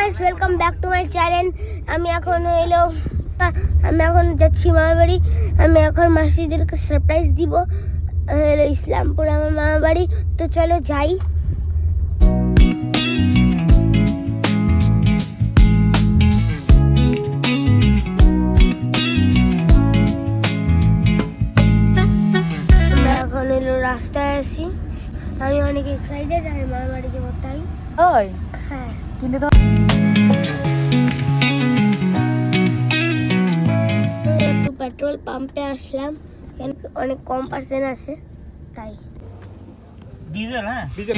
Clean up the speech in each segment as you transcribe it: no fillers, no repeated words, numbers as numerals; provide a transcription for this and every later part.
Guys, welcome back to my channel. আমি এখন যাচ্ছি মামার বাড়ি। আমি এখন মাসিদেরকে সারপ্রাইজ দিব। ইসলামপুর আমার মামার বাড়ি, তো চলো যাই। এখন রাস্তায় আছি, আমি অনেক এক্সাইটেড। আমি মামার বাড়ি যাবো তাই। ওই হ্যাঁ, কিন্তু তো একটু পেট্রোল পাম্পে আসলাম, অনেক কম পার্সেন্ট আছে তাই। ডিজেল, হ্যাঁ ডিজেল।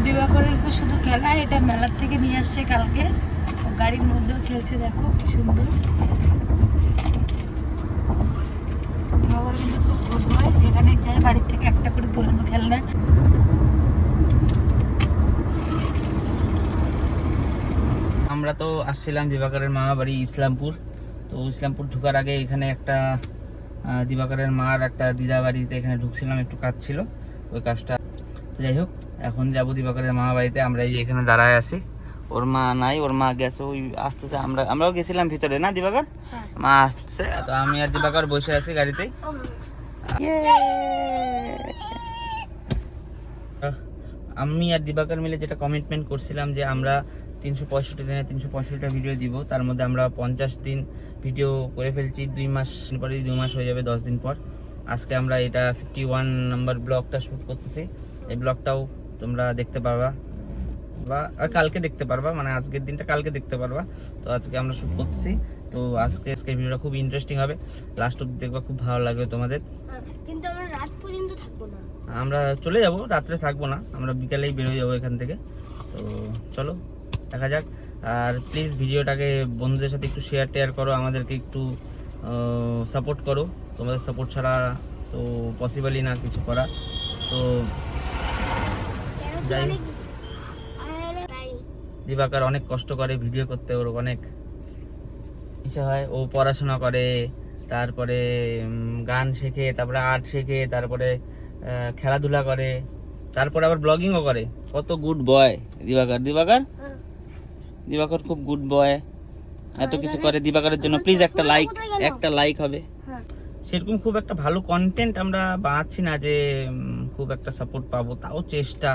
দিবাকরের তো শুধু খেলা, এটা মেলার থেকে নিয়ে আসছে কালকে। গাড়ির মধ্যেও খেলছে, দেখো কি সুন্দর। দিবাকর কিন্তু খুব গুড বয়, যেখানে যায় বাড়ির থেকে একটা করে পুরনো খেলনা। আমরা তো আসছিলাম দিবাকরের মামা বাড়ি ইসলামপুর। তো ইসলামপুর ঢোকার আগে এখানে একটা দিবাকরের মার একটা দিদা বাড়িতে এখানে ঢুকছিলাম, একটু কাজ ছিল, ওই কাজটা। তো যাই হোক, এখন যাবো দিবাকরের মামা বাড়িতে। আমরা এই যে এখানে দাঁড়ায় আছি, ওর মা নাই, ওর মা গেছে ওই আসতেছে। আমরাও গেছিলাম ভিতরে, না দিবাকর? মা আসছে, তো আমি আর দিবাকর বসে আছি গাড়িতেই। আমি আর দিবাকর মিলে যেটা কমিটমেন্ট করছিলাম যে আমরা 365 দিনে 365টা ভিডিও দিব, তার মধ্যে আমরা 50 দিন ভিডিও করে ফেলছি। 2 মাস পরে 2 মাস হয়ে যাবে, 10 দিন পর। আজকে আমরা এটা 51 নম্বর ব্লগটা শ্যুট করতেছি। এই ব্লগটাও তোমরা দেখতে পারবা, বা কালকে দেখতে পারবা, মানে আজকের দিনটা কালকে দেখতে পারবা। তো আজকে আমরা শ্যুট করতেছি। তো আজকে ভিডিওটা খুব ইন্টারেস্টিং হবে, লাস্ট অবধি দেখবা, খুব ভালো লাগবে তোমাদের। কিন্তু আমরা রাত পর্যন্ত থাকবো না, আমরা চলে যাব, রাত্রে থাকবো না, আমরা বিকালেই বেরোয় যাবো এখান থেকে। তো চলো দেখা যাক। আর প্লিজ ভিডিওটাকে বন্ধুদের সাথে একটু শেয়ার করো, আমাদেরকে একটু সাপোর্ট করো। তোমাদের সাপোর্ট ছাড়া তো পসিবলই না কিছু করা। তো যাই হোক, দিবাকর অনেক কষ্ট করে ভিডিও করতে, ওর অনেক ইচ্ছা হয়। ও পড়াশোনা করে, তারপরে গান শেখে, তারপরে আর্ট শেখে, তারপরে খেলাধুলা করে, তারপরে আবার ব্লগিংও করে। কত গুড বয় দিবাকর খুব গুড বয়, এত কিছু করে। দিবাকরের জন্য প্লিজ একটা লাইক হবে। সেরকম খুব একটা ভালো কন্টেন্ট আমরা বানাচ্ছি না যে খুব একটা সাপোর্ট পাবো, তাও চেষ্টা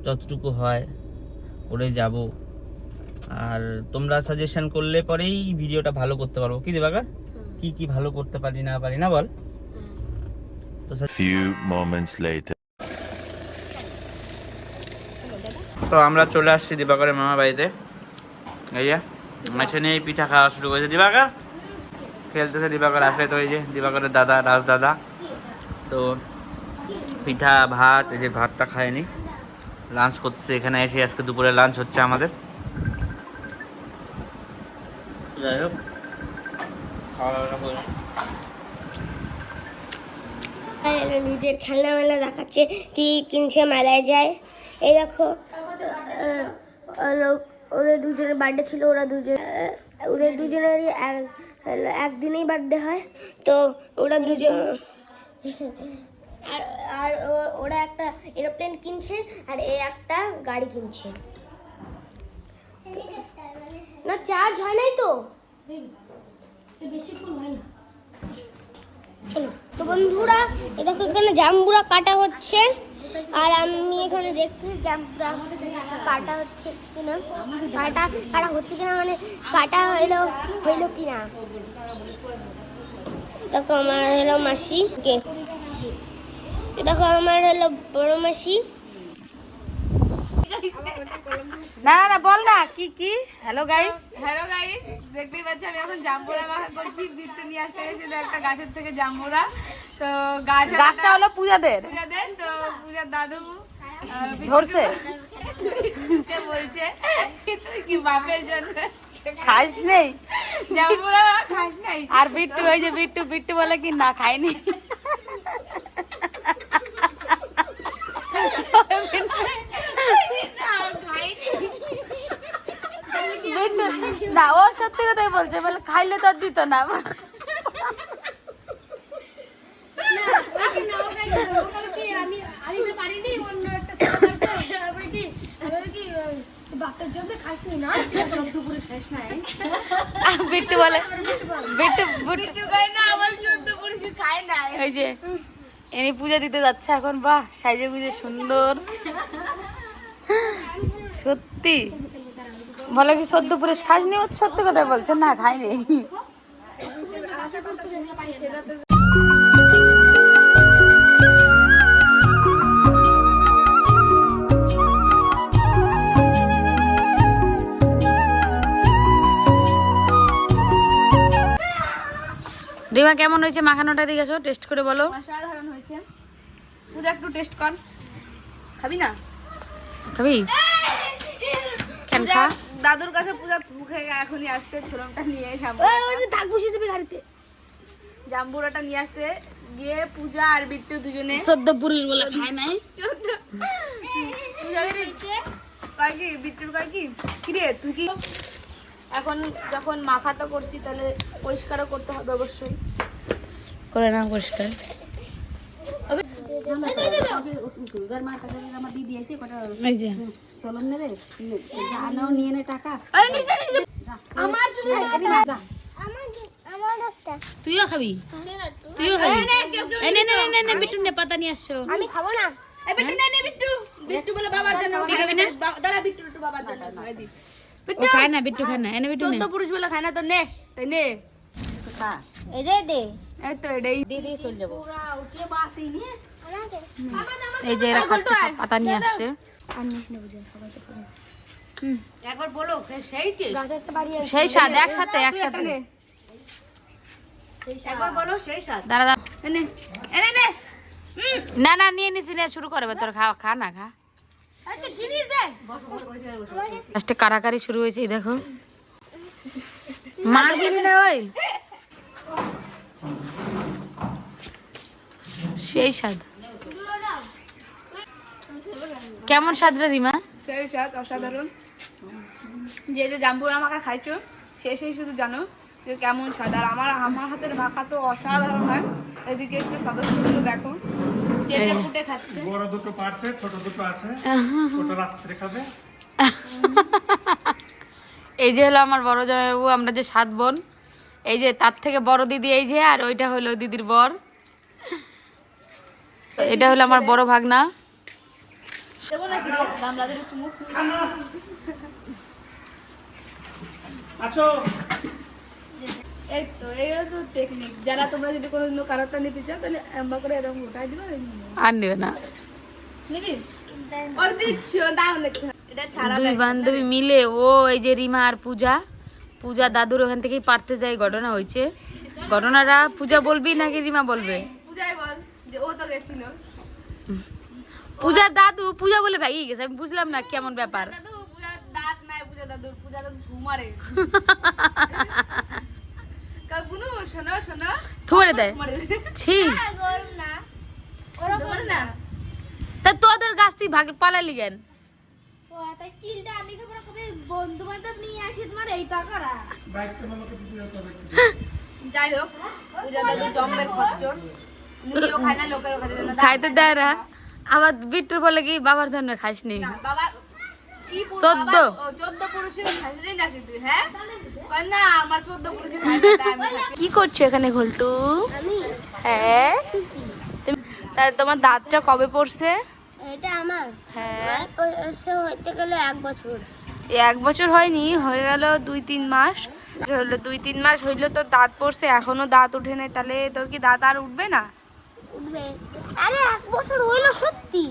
যতটুকু হয় করে যাব। আর তোমরা সাজেশন করলে পরেই ভিডিওটা ভালো করতে পারবো। কি দিবাকর, কি ভালো করতে পারি না বল। তো few moments later তো আমরা চলে আসছি দিবাকরের মামা বাড়িতে। এই যে মাছে নিয়ে পিঠা খাওয়া শুরু করেছে দিবাকর, খেলতেছে। দিবাকর আসলে তো এই যে দিবাকরের দাদা, রাজদাদা, তো পিঠা ভাত, এই যে ভাতটা খায়নি, লাঞ্চ করতেছে এখানে এসে। আজকে দুপুরে লাঞ্চ হচ্ছে আমাদের। যাই হোক, খাওয়া দাওয়া করে নিজের খেলনা মেলা দেখাচ্ছে, কি কিনছে মেলায় যায়। এই দেখো, ওদের দুজনের বার্থডে ছিল, ওদের দুজনেরই একদিনেই বার্থডে হয়। তো ওরা দুজন আর ওরা একটা এরোপ্লেন কিনছে, আর এ একটা গাড়ি কিনছে। না, চার্জ হয় নাই তো, বেশিক্ষণ হয় না। চলো তো বন্ধুরা, এই দেখো এখানে জাম্বুরা কাটা হচ্ছে, আর আমি এখানে দেখতে জাম্বুরা কাটা হচ্ছে কিনা, কাটা হচ্ছে কিনা, মানে কাটা হইলো কিনা। দেখো আমার হলো মাসি, দেখো আমার হলো বড় মাসি। না বল না কি। হ্যালো গাইস, দেখতেই পাচ্ছি আমি এখন জাম্বুরা মাখা করছি। বিট্টু নিয়ে আসতে গেছিল একটা গাছের থেকে জাম্বুরা। তো গাছটা হলো পূজাদের, তো পূজার দাদু ধরছে, বলছে তুই কি বাপের জন্য খাস নেই জাম্বুরা খাস নাই। আর বিট্টু, ওই যে বিট্টু বলে কি না খাইনি। না ও সত্যি কথাই বলছে, বলে খাইলে তো আর দিত না। বিট্টু বলে, বিট্টু ওই যে এনে পূজা দিতে যাচ্ছে এখন। বাহ, সাইজে গুজে সুন্দর সত্যি। বলে কি 14 পুরুষ খাসনি? ও সত্যি কথা বলছে, না খাইনি। রিমা কেমন হয়েছে মাখানোটা? দিকে আসো, টেস্ট করে বলো। অসাধারণ হয়েছে। পূজা একটু টেস্ট কর, খাবি না? খাবি? কেন খা? দাদুর কাছে পূজা মুখে এখনই আসছে ছোলমটা নিয়ে জাম্বুরাটা নিয়ে আসতে গিয়ে পূজা আর বিট্টু দুজনে 14 পুরুষ বলে খায় নাই। কয় কি বিট্টুর কয় কি কিরে তুই কি এখন যখন মাখাতো করছি তাহলে পরিষ্কারও করতে হবে অবশ্যই। করে না পরিষ্কার। তুইও খাবি? তুইও খাবি? বিট্টু নে পাতা নিয়ে আসছো। আমি খাবো না। বিট্টু বলে বাবার জন্য। তুই খাবি না? দাঁড়া বিট্টু একটু বাবার জন্য। ও খায় না, বিট্টু খায় না। এনে বিট্টু নে। 14 পুরুষ বলে খায় না তো নে, তাই নে। এই দে দে এই তো এটাই দিদি চলে যাবো। আমাকে এই যে এরা খাচ্ছে, সব পাতা নিয়ে আসছে। একবার বলো সেই টেস্ট। গাছে একটা বাড়ি আছে। সেই স্বাদ, একসাথে একসাথে। একবার বলো সেই স্বাদ। দাঁড়া দাঁড়া। এনে এনে নে। না না, নিয়ে নিছি, নে শুরু করবে। তোর খা, খা না খা। আচ্ছা জিনিস দে। লাস্টে কারাকারি শুরু হয়েছে, এই দেখো। মা দিবি না ওই? সেই স্বাদ। কেমন স্বাদ রে রিমা? সেই স্বাদ অসাধারণ। যে যে জাম্বুরা মাখা খাইছো সেই শুধু জানো যে কেমন স্বাদ। আর আমার হাতের মাখা তো অসাধারণ হয়। এদিকে একটু সদস্যগুলো দেখো যেটা ফুটে খাচ্ছে। বড় দুটো পারছে, ছোট দুটো আছে, ছোট রাত্রে খাবে। এই যে হলো আমার বড় জামাইবাবু, আমরা যে 7 বোন। এই যে তার থেকে বড় দিদি এই যে, আর ওইটা হলো দিদির বর। এটা হলো আমার বড় ভাগনা। দেবো নাকি রে? গামলা ধরে চুমুক। আছো এই তো এই তো টেকনিক। যারা তোমরা যদি কোনোদিনও কারাটা নিতে চাও তাহলে এমবা করে এরকম গোটাই দিবা। আর নেবে না। নিবি? ওর দিচ্ছি, ও দাম লিখছে। এটা ছাড়া দুই বান্ধবী মিলে ও এই যে রিমা আর পূজা দাদুর ওখান থেকেই পারতে যায়। ঘটনা হয়েছে। ঘটনাটা পূজা বলবি নাকি রিমা বলবে? পূজাই বল যে ও তো গেছিল। পূজার দাদু পূজা বলে ভাই গেছে, আমি বুঝলাম না কেমন ব্যাপার। দাদু পূজার দাঁত নাই, পূজা দাদু ঘুমারে। কই বুনু শোনো শোনো থুমরে দেয়। ছি, গরম না গরম না। তা তোদের গাছ তুই ভাগ পালালি কেন? ও তাই কিলটা আমি খাবো না, কবে বন্ধু বান্ধব নিয়ে আসি তোমার এইটা করা। যাই হোক পূজা দাদু জম্বের খচ্চর। নিজেও খায় না, লোকেরও খায় না। খাইতে দেয় না। আবার বিট্টুর বলে কি বাবার জন্য খাসনি। বাবা কি 14 14 পুরুষের খাসনি নাকি তুই? হ্যাঁ কই না, আমার 14 পুরুষের খাই না, তাই আমি খাই। কি করছো এখানে ঘোলটু? আমি হ্যাঁ, তোমার দাঁতটা কবে পড়ছে? এটা আমার হ্যাঁ, হইতে গেলে 1 বছর। 1 বছর হয়নি, হয়ে গেল 2-3 মাস। হলো 2-3 মাস হইলো তো দাঁত পড়ছে, এখনো দাঁত উঠে নাই। তাহলে তোর কি দাঁত আর উঠবে না? উঠবে। আরে 1 বছর হইলো সত্যি।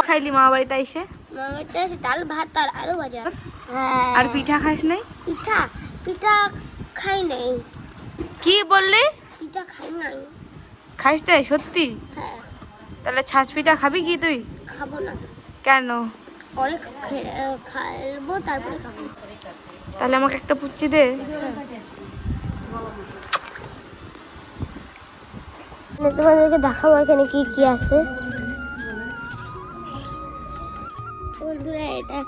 খাইলি মা বাড়িতে এসে? মামারটা আছে ডাল ভাত আর আলু ভাজা। হ্যাঁ। আর পিঠা খাস নাই? পিঠা খাই নাই। কি বললি? পিঠা খাই নাই। খাইস নাই সত্যি? হ্যাঁ। তাহলে ছাঁচ পিঠা খাবি কি তুই? খাবো না, কেন? পরে খাইবো তারপরে খাবো। তাহলে আমাকে একটা পুচ্ছি দে। তোমাদেরকে দেখাবো এখানে কি কি আছে। বন্ধুরা এটা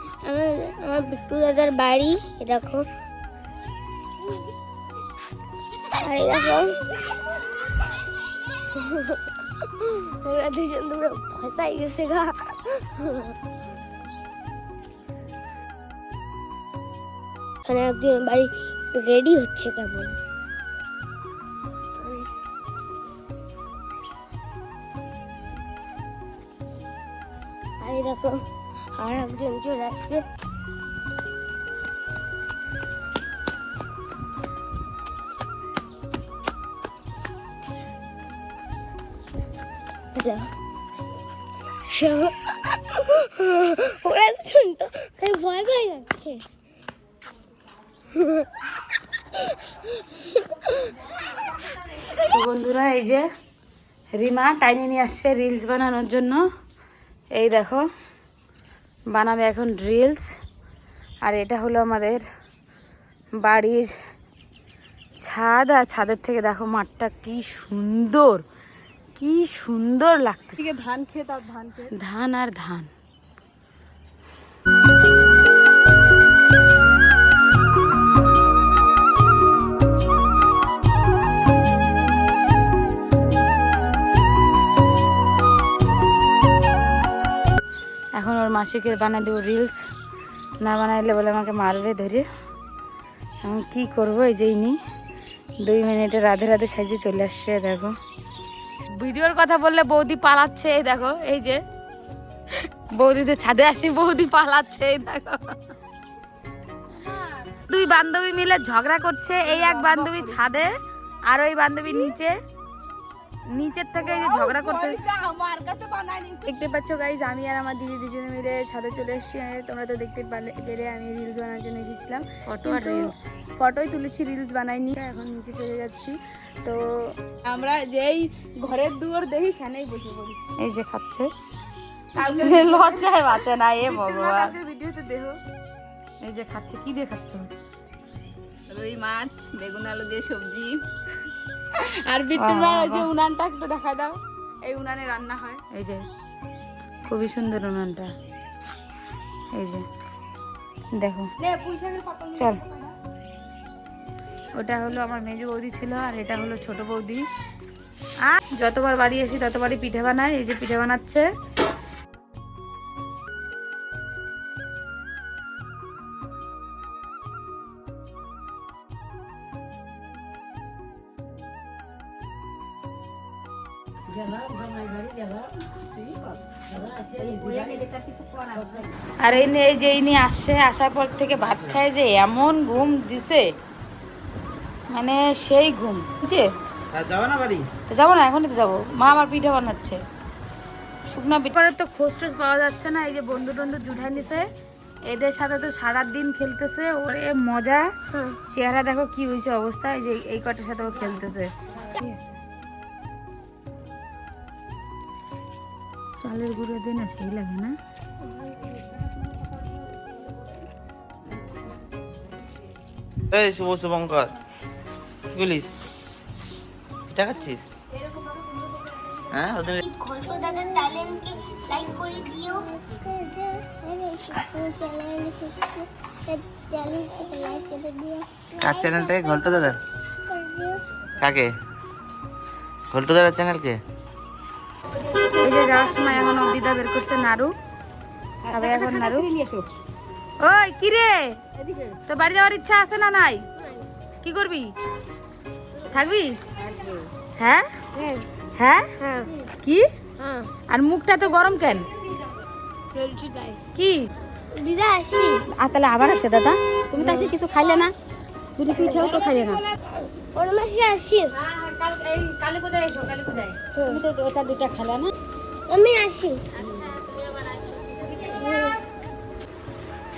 আমার বিট্টু দাদার বাড়ি। দেখো আর এই দেখো ওরা দুজন দুটো ভয় পাই গেছে গা। এখানে একজন বাড়ি রেডি হচ্ছে কেমন। আর এই দেখো আর একজন চলে আসছে। ওরা শুনতো তাই ভয় পেয়ে যাচ্ছে। তো বন্ধুরা এই যে রিমা টাইনে নিয়ে আসছে রিলস বানানোর জন্য। এই দেখো বানাবে এখন রিলস। আর এটা হলো আমাদের বাড়ির ছাদ, আর ছাদের থেকে দেখো মাঠটা কি সুন্দর, কি সুন্দর লাগছে। ধান খেত আর ধান খেত, ধান আর ধান। এখন ওর মাসিকে বানাই দেবো রিলস, না বানাইলে বলে আমাকে মারবে ধরে। এখন কী করবো, এই যে ইনি 2 মিনিটে রাধে রাধে সাজে চলে আসছে। দেখো ভিডিওর কথা বললে বৌদি পালাচ্ছে। এই দেখো এই যে বৌদিতে ছাদে আসি, বৌদি পালাচ্ছে। এই দেখো 2 বান্ধবী মিলে ঝগড়া করছে। এই এক বান্ধবী ছাদে আর ওই বান্ধবী নিচের থেকে এই যে ঝগড়া করতে। আমার কাছে বানাইনি। দেখতে পাচ্ছ গাইজ, আমি আর আমার দিদি দুজনে মিলে ছাদে চলে এসেছি। তোমরা তো দেখতে পেলে আমি রিলস বানানোর জন্য এসেছিলাম। ফটো আর রিলস, ফটোই তুলেছি, রিলস বানাইনি। এখন নিচে চলে যাচ্ছি। তো আমরা যেই ঘরের দুয়ার দেখি সেখানেই বসে পড়ি। এই যে খাচ্ছে, কালকে লজ্জায় বাঁচে না। এ ভগবান, ভিডিওতে দেখো এই যে খাচ্ছে। কি দিয়ে খাচ্ছ? রুই মাছ, বেগুন আলু দিয়ে সবজি। আর বিট্টুর মা ওই যে উনানটা একটু দেখা দাও, এই উনানে রান্না হয়। এই যে খুবই সুন্দর উনানটা, এই যে দেখো। চল, ওটা হলো আমার মেজ বৌদি ছিল, আর এটা হলো ছোট বৌদি। আর যতবার বাড়ি আসি ততবারই পিঠে বানায়। এই যে পিঠে বানাচ্ছে। আর এই যে ইনি আসছে, আসার পর থেকে ভাত খায় যে এমন ঘুম দিছে, মানে সেই ঘুম বুঝছে। যাবো না বাড়ি? যাবো না, এখনই তো যাবো। মা আমার পিঠে বানাচ্ছে, শুকনা পিঠে। তো খোঁজ টোজ পাওয়া যাচ্ছে না। এই যে বন্ধু টন্ধু জুঠাই নিছে, এদের সাথে তো সারাদিন খেলতেছে। ওরে মজা, চেহারা দেখো কি হয়েছে অবস্থা। এই যে এই কটার সাথে ও খেলতেছে। চালের গুঁড়ো দিয়ে না সেই লাগে না। এই শুভঙ্কর, কি বলিস? দেখাচ্ছিস? হ্যাঁ, ওদের ঘোষো দাদার ট্যালেন্টকে লাইক করে দিও। কার চ্যানেলটাকে? ঘন্টা দাদার। কাকে? ঘন্টা দাদার চ্যানেলকে? এই যে যাওয়ার সময় এখন দিদা বের করছে নাড়ু খাবে। এখন নাড়ু। ওই কি রে, তো বাড়ি যাওয়ার ইচ্ছা আছে না নাই? কি করবি? থাকবি? হ্যাঁ হ্যাঁ কি? আর মুখটা তো গরম কেন? কি দিদা আসি। আর তাহলে আবার আসে দাদা? তুমি তো আসে কিছু খাইলে না, দুটি পিঠেও তো খাইলে না। ওর মাসে আসি। কালী পূজায় এসো, কালী পূজায়। তুমি তো ওটা দুটা খাইলে না। আমি আসি।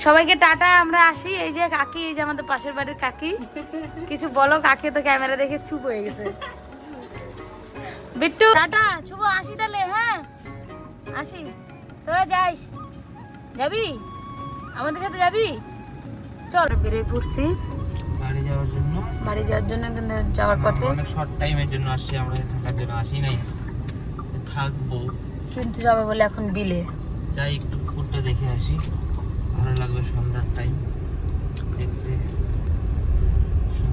সবাইকে টাটা, আমরা আসি। এই যে কাকি, এই যে আমাদের পাশের বাড়ির কাকি। কিছু বলো। কাকি তো ক্যামেরা দেখে চুপ হয়ে গেছে। বিট্টু টাটা, শুভ আসি তাহলে। হ্যাঁ আসি, তোরা যাইস। যাবি আমাদের সাথে? যাবি? চল, বেরিয়ে পড়ছি বাড়ি যাওয়ার জন্য। বাড়ি যাওয়ার জন্য, কিন্তু যাওয়ার পথে অনেক শর্ট টাইমের জন্য আসছি আমরা, থাকার জন্য আসি নাই। থাকবো, কিন্তু যাবে বলে এখন বিলে যাই একটু পুকুরটা দেখে আসি। ভালো লাগবে সন্ধ্যার টাইম দেখতে।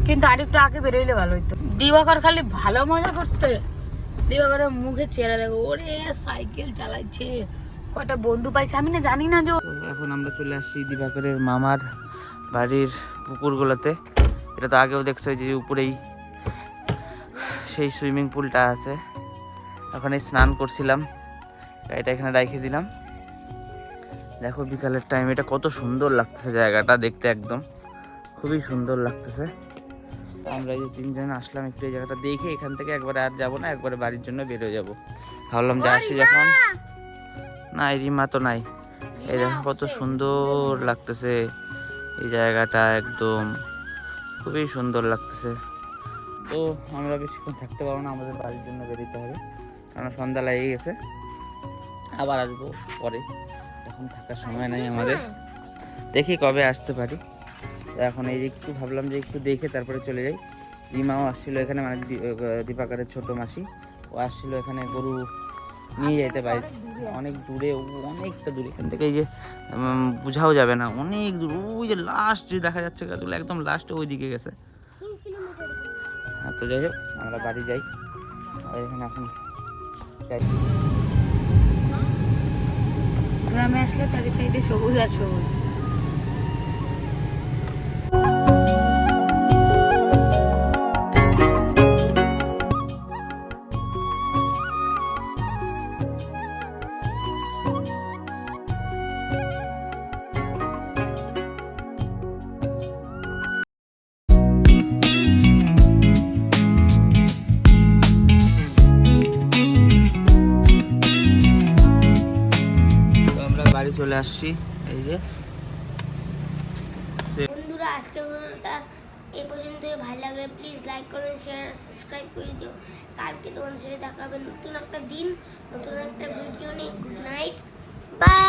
কিন্তু আরেকটু আগে বেরোইলে ভালো হইতো। দিবাকর খালি ভালো মজা করছে। দিবাকরের মুখে চেহারা দেখো, ওরে সাইকেল চালাচ্ছে, কয়টা বন্ধু পাইছে আমি না জানি না যে। তো এখন আমরা চলে আসছি দিবাকরের মামার বাড়ির পুকুরগুলোতে। এটা তো আগেও দেখছো যে উপরেই সেই সুইমিং পুলটা আছে। ওখানে স্নান করছিলাম, এটা এখানে রেখে দিলাম। দেখো বিকালের টাইম, এটা কত সুন্দর লাগতেছে জায়গাটা দেখতে, একদম খুবই সুন্দর লাগতেছে। আমরা এই যে তিনজন আসলাম একটু এই জায়গাটা দেখে, এখান থেকে একবারে আর যাবো না, একবারে বাড়ির জন্য বেরোয় যাবো। ভাবলাম যে আসি যখন। না এই রিমা তো নাই। এই দেখো কত সুন্দর লাগতেছে এই জায়গাটা, একদম খুবই সুন্দর লাগতেছে। তো আমরা বেশিক্ষণ থাকতে পারবো না, আমাদের বাড়ির জন্য বেরোতে হবে, কারণ সন্ধ্যা লেগে গেছে। আবার আসবো পরে, এখন থাকার সময় নাই আমাদের, দেখি কবে আসতে পারি। এখন এই যে একটু ভাবলাম যে একটু দেখে তারপরে চলে যাই। রিমাও আসছিল এখানে, মানে দীপাকারের ছোট মাসি, ও আসছিল এখানে গরু নিয়ে যেতে পারি। অনেক দূরে, অনেকটা দূরে এখান থেকে, এই যে বোঝাও যাবে না, অনেক দূর। ওই যে লাস্ট যে দেখা যাচ্ছে গাছগুলো, একদম লাস্টে ওই দিকে গেছে। হ্যাঁ, তো যাই হোক আমরা বাড়ি যাই। আর এখানে এখন যাই। গ্রামে আসলে চারি সাইডে সবুজ আর সবুজ। তো আমরা বাড়ি চলে আসছি। এই যে বন্ধুরা, আজকের ভিডিওটা এই পর্যন্তই। ভালো লাগলে please like comment share subscribe করে দিও। কালকে তোমাদের সাথে দেখা হবে নতুন একটা দিন, নতুন একটা ভিডিও নিয়ে। Good night, by.